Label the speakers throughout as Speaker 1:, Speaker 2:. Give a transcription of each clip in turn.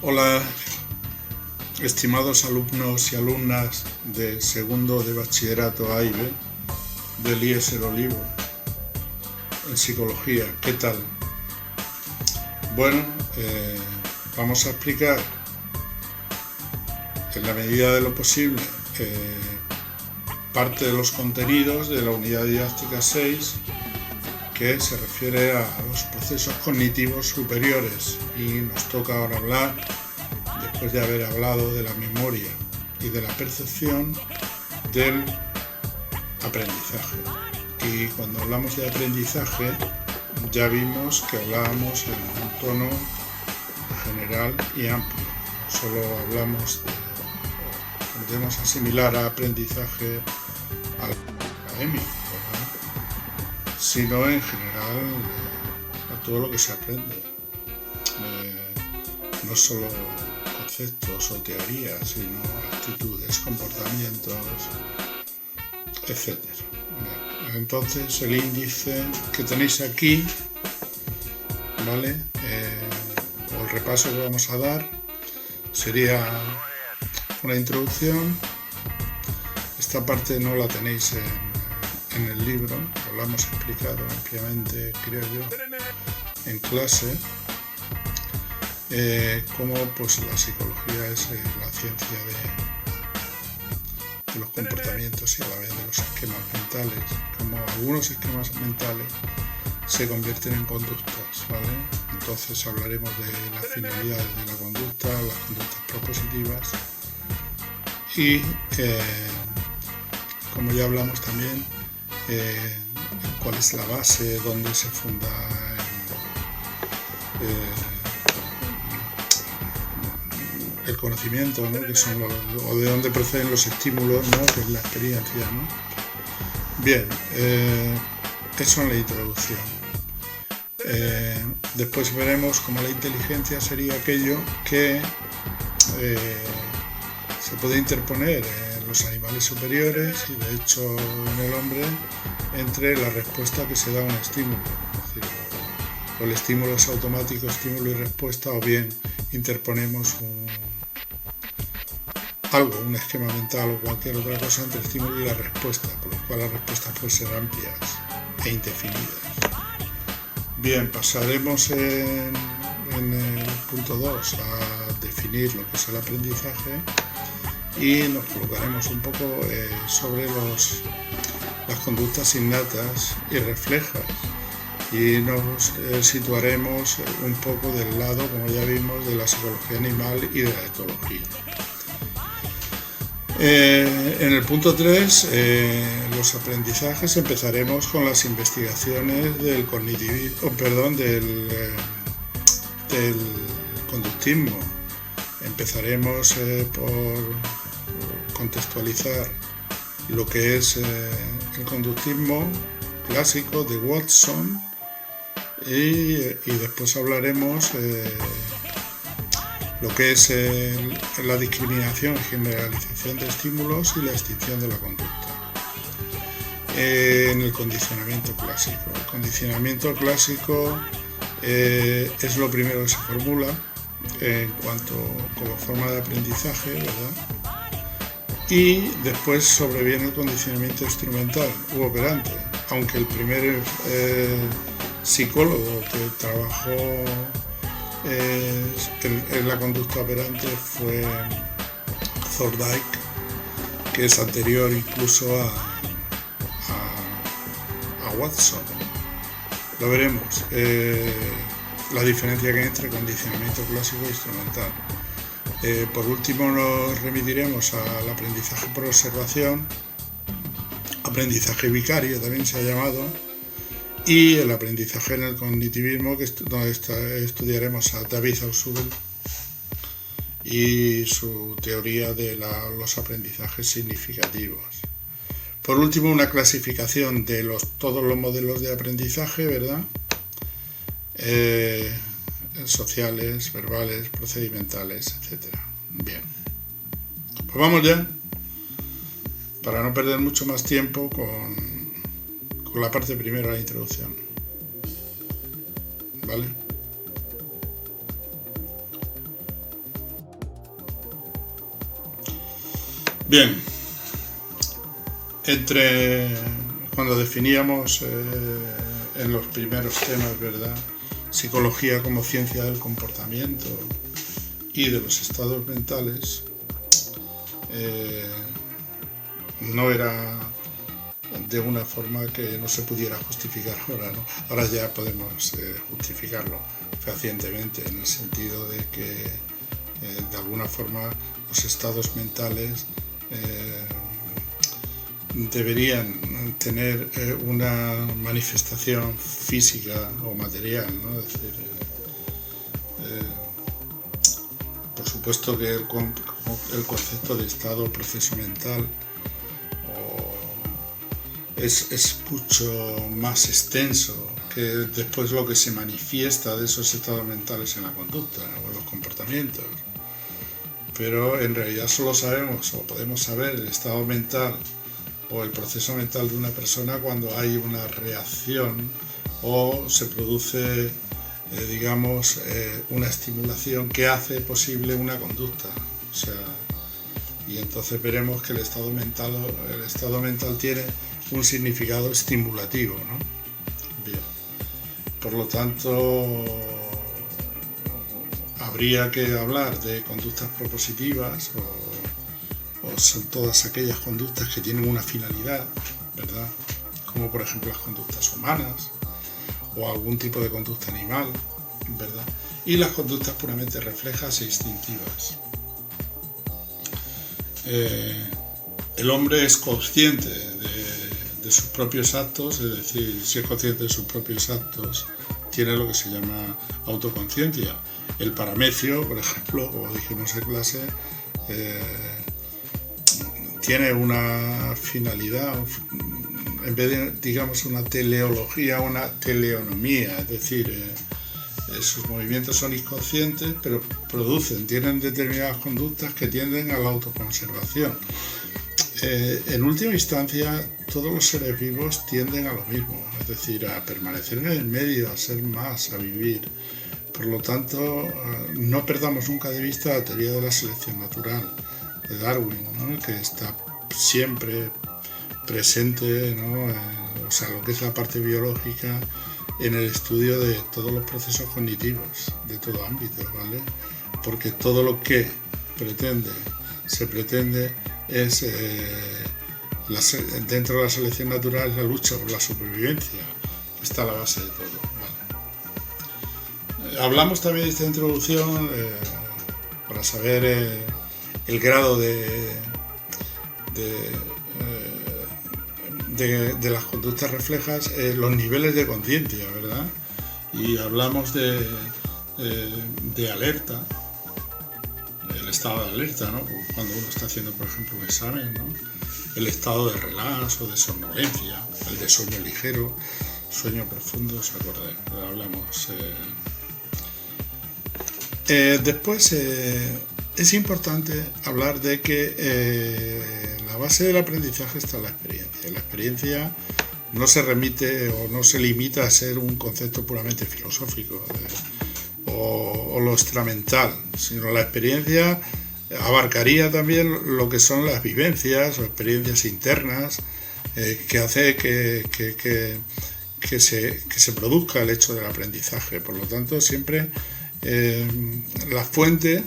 Speaker 1: Hola, estimados alumnos y alumnas de segundo de bachillerato A y B del IES El Olivo en psicología. ¿Qué tal? Bueno, vamos a explicar en la medida de lo posible parte de los contenidos de la unidad didáctica 6, que se refiere a los procesos cognitivos superiores, y nos toca ahora hablar, después de haber hablado de la memoria y de la percepción, del aprendizaje. Y cuando hablamos de aprendizaje ya vimos que hablábamos en un tono general y amplio. Solo hablamos podemos asimilar a aprendizaje al académico, ¿verdad? Sino en general a todo lo que se aprende, no solo conceptos o teorías, sino actitudes, comportamientos, etc. Entonces el índice que tenéis aquí, ¿vale? O el repaso que vamos a dar sería una introducción. Esta parte no la tenéis en el libro, lo hemos explicado ampliamente, creo yo, en clase, cómo pues la psicología es la ciencia de los comportamientos y a la vez de los esquemas mentales, como algunos esquemas mentales se convierten en conductas, ¿vale? Entonces hablaremos de las finalidades de la conducta, las conductas propositivas y, como ya hablamos también, cuál es la base, dónde se funda el conocimiento, ¿no? Que son o de dónde proceden los estímulos, ¿no? Que es la experiencia, ¿no? Bien, eso en la introducción. Después veremos cómo la inteligencia sería aquello que se puede interponer en los animales superiores y de hecho en el hombre entre la respuesta que se da a un estímulo. Es decir, o el estímulo es automático, estímulo y respuesta, o bien interponemos un esquema mental o cualquier otra cosa entre el estímulo y la respuesta, por lo cual las respuestas pueden ser amplias e indefinidas. Bien, pasaremos en el punto 2 a definir lo que es el aprendizaje y nos colocaremos un poco sobre las conductas innatas y reflejas, y nos situaremos un poco del lado, como ya vimos, de la psicología animal y de la etología. En el punto 3, los aprendizajes, empezaremos con las investigaciones del del conductismo. Empezaremos por contextualizar lo que es el conductismo clásico de Watson y después hablaremos lo que es la discriminación y generalización de estímulos y la extinción de la conducta. En el condicionamiento clásico. El condicionamiento clásico es lo primero que se formula en cuanto como forma de aprendizaje, ¿verdad? Y después sobreviene el condicionamiento instrumental u operante, aunque el primer psicólogo que trabajó en la conducta operante fue Thorndike, que es anterior incluso a Watson. Lo veremos, la diferencia que hay entre condicionamiento clásico e instrumental. Por último nos remitiremos al aprendizaje por observación, aprendizaje vicario también se ha llamado, y el aprendizaje en el cognitivismo, donde estudiaremos a David Ausubel y su teoría de los aprendizajes significativos. Por último, una clasificación de todos los modelos de aprendizaje, ¿verdad? Sociales, verbales, procedimentales, etc. Bien, pues vamos ya, para no perder mucho más tiempo, con la parte primera, la introducción. ¿Vale? Bien, cuando definíamos en los primeros temas, ¿verdad?, psicología como ciencia del comportamiento y de los estados mentales, no era de una forma que no se pudiera justificar ahora, ¿no? Ahora ya podemos justificarlo fehacientemente, en el sentido de que de alguna forma los estados mentales deberían tener una manifestación física o material, ¿no? Es decir, por supuesto que el concepto de estado o proceso mental es mucho más extenso que después lo que se manifiesta de esos estados mentales en la conducta o en los comportamientos. Pero en realidad solo sabemos o podemos saber el estado mental o el proceso mental de una persona cuando hay una reacción o se produce, digamos, una estimulación que hace posible una conducta. O sea, y entonces veremos que el estado mental tiene un significado estimulativo, ¿no? Bien. Por lo tanto, habría que hablar de conductas propositivas o son todas aquellas conductas que tienen una finalidad, ¿verdad? Como por ejemplo las conductas humanas o algún tipo de conducta animal, ¿verdad? Y las conductas puramente reflejas e instintivas. El hombre es consciente de sus propios actos, es decir, si es consciente de sus propios actos, tiene lo que se llama autoconciencia. El paramecio, por ejemplo, como dijimos en clase, tiene una finalidad, en vez de, digamos, una teleología, una teleonomía, es decir, sus movimientos son inconscientes, pero tienen determinadas conductas que tienden a la autoconservación. En última instancia, todos los seres vivos tienden a lo mismo, es decir, a permanecer en el medio, a ser más, a vivir. Por lo tanto, no perdamos nunca de vista la teoría de la selección natural de Darwin, ¿no?, que está siempre presente, ¿no?, o sea, lo que es la parte biológica en el estudio de todos los procesos cognitivos, de todo ámbito, ¿vale? Porque todo lo que se pretende es, dentro de la selección natural, es la lucha por la supervivencia, que está a la base de todo, ¿vale? Hablamos también de esta introducción para saber el grado de las conductas reflejas, los niveles de conciencia, ¿verdad? Y hablamos de alerta, el estado de alerta, ¿no?, cuando uno está haciendo, por ejemplo, un examen, ¿no?, el estado de relax o de somnolencia, el de sueño ligero, sueño profundo, ¿se acuerdan? Hablamos. Después es importante hablar de que la base del aprendizaje está en la experiencia. La experiencia no se remite o no se limita a ser un concepto puramente filosófico o lo extramental, sino la experiencia abarcaría también lo que son las vivencias o experiencias internas que hace que se produzca el hecho del aprendizaje. Por lo tanto, siempre la fuente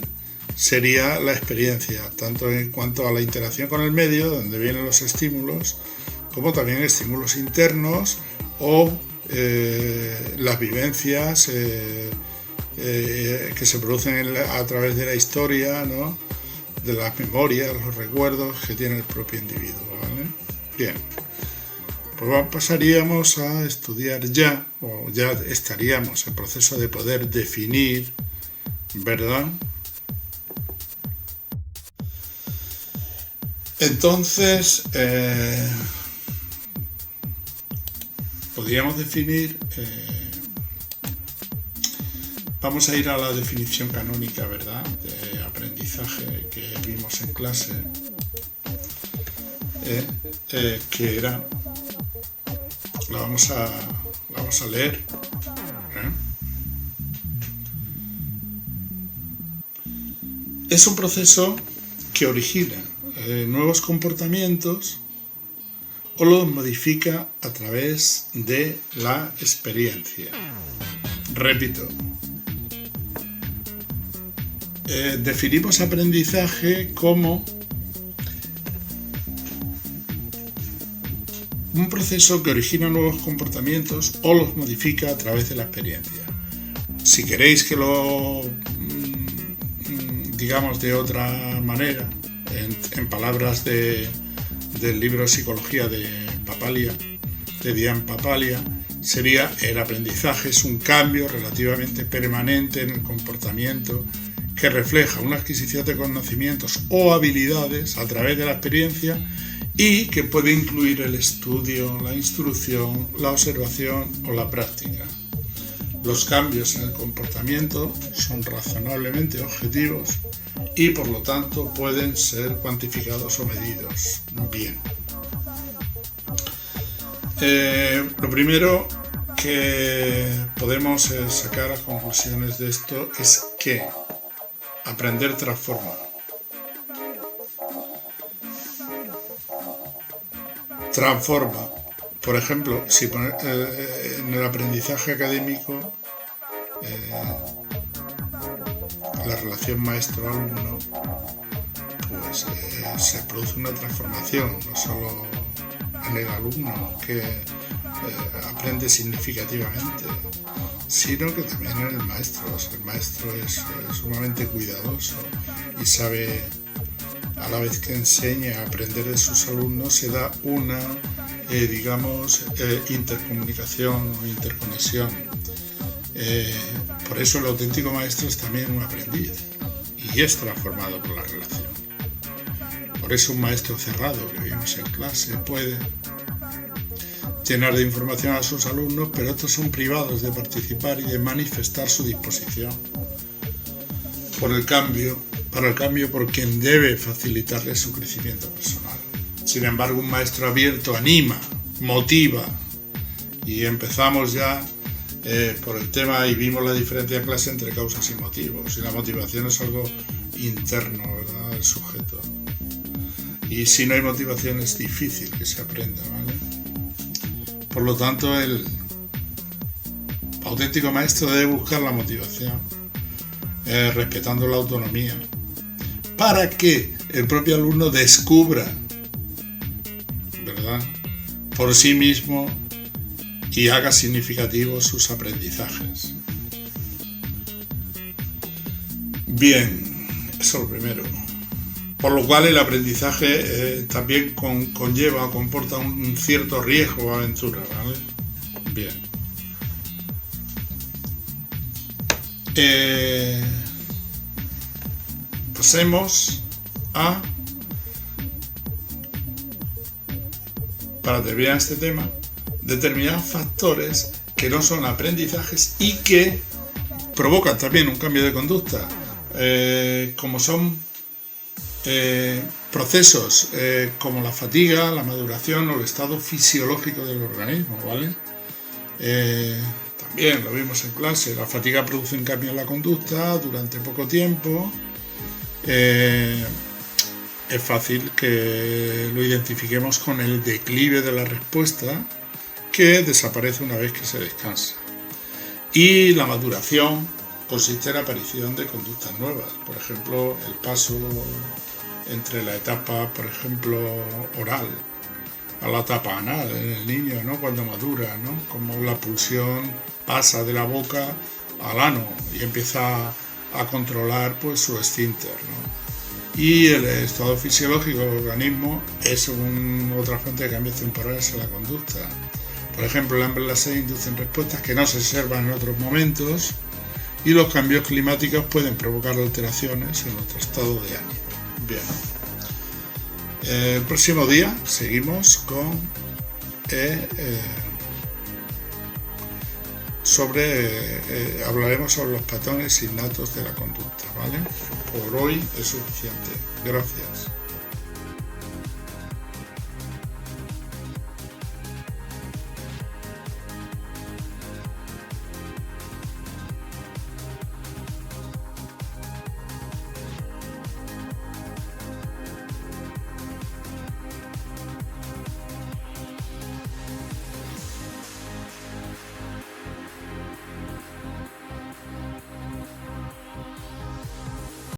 Speaker 1: sería la experiencia, tanto en cuanto a la interacción con el medio, donde vienen los estímulos, como también estímulos internos o las vivencias que se producen a través de la historia, ¿no?, de las memorias, los recuerdos que tiene el propio individuo, ¿vale? Bien, pues pasaríamos a estudiar ya estaríamos en proceso de poder definir, ¿verdad? Entonces, podríamos definir, vamos a ir a la definición canónica, ¿verdad?, de aprendizaje que vimos en clase, que era, la vamos a leer. Es un proceso que origina nuevos comportamientos o los modifica a través de la experiencia. Repito, definimos aprendizaje como un proceso que origina nuevos comportamientos o los modifica a través de la experiencia. Si queréis que lo digamos de otra manera, en palabras del libro Psicología de Papalia, de Diane Papalia, sería: el aprendizaje es un cambio relativamente permanente en el comportamiento que refleja una adquisición de conocimientos o habilidades a través de la experiencia y que puede incluir el estudio, la instrucción, la observación o la práctica. Los cambios en el comportamiento son razonablemente objetivos y por lo tanto pueden ser cuantificados o medidos. Bien. Lo primero que podemos sacar a conclusiones de esto es que aprender transforma. Transforma. Por ejemplo, si en el aprendizaje académico la relación maestro-alumno, pues se produce una transformación, no solo en el alumno, que aprende significativamente, sino que también en el maestro. El maestro es sumamente cuidadoso y sabe, a la vez que enseña a aprender de sus alumnos, se da una intercomunicación o interconexión. Por eso el auténtico maestro es también un aprendiz y es transformado por la relación. Por eso un maestro cerrado que vimos en clase puede llenar de información a sus alumnos, pero otros son privados de participar y de manifestar su disposición para el cambio, por quien debe facilitarle su crecimiento personal. Sin embargo, un maestro abierto anima, motiva, y empezamos ya por el tema y vimos la diferencia en clase entre causas y motivos. Y la motivación es algo interno, ¿verdad?, del sujeto. Y si no hay motivación es difícil que se aprenda, ¿vale? Por lo tanto, el auténtico maestro debe buscar la motivación, respetando la autonomía, para que el propio alumno descubra, ¿verdad?, por sí mismo y haga significativos sus aprendizajes. Bien, eso es lo primero. Por lo cual el aprendizaje también conlleva o comporta un cierto riesgo o aventura, ¿vale? Bien. Pasemos a, para terminar este tema, determinados factores que no son aprendizajes y que provocan también un cambio de conducta, como son procesos como la fatiga, la maduración o el estado fisiológico del organismo, ¿vale? También lo vimos en clase, la fatiga produce un cambio en la conducta durante poco tiempo. Es fácil que lo identifiquemos con el declive de la respuesta, que desaparece una vez que se descansa. Y la maduración consiste en la aparición de conductas nuevas, por ejemplo, el paso entre la etapa, por ejemplo, oral a la etapa anal en el niño, ¿no?, cuando madura, ¿no?, como la pulsión pasa de la boca al ano y empieza a controlar, pues, su esfínter, ¿no? Y el estado fisiológico del organismo es otra fuente de cambios temporales en la conducta. Por ejemplo, el hambre y la sed inducen respuestas que no se observan en otros momentos, y los cambios climáticos pueden provocar alteraciones en nuestro estado de ánimo. Bien. El próximo día seguimos con hablaremos sobre los patrones innatos de la conducta, ¿vale? Por hoy es suficiente. Gracias.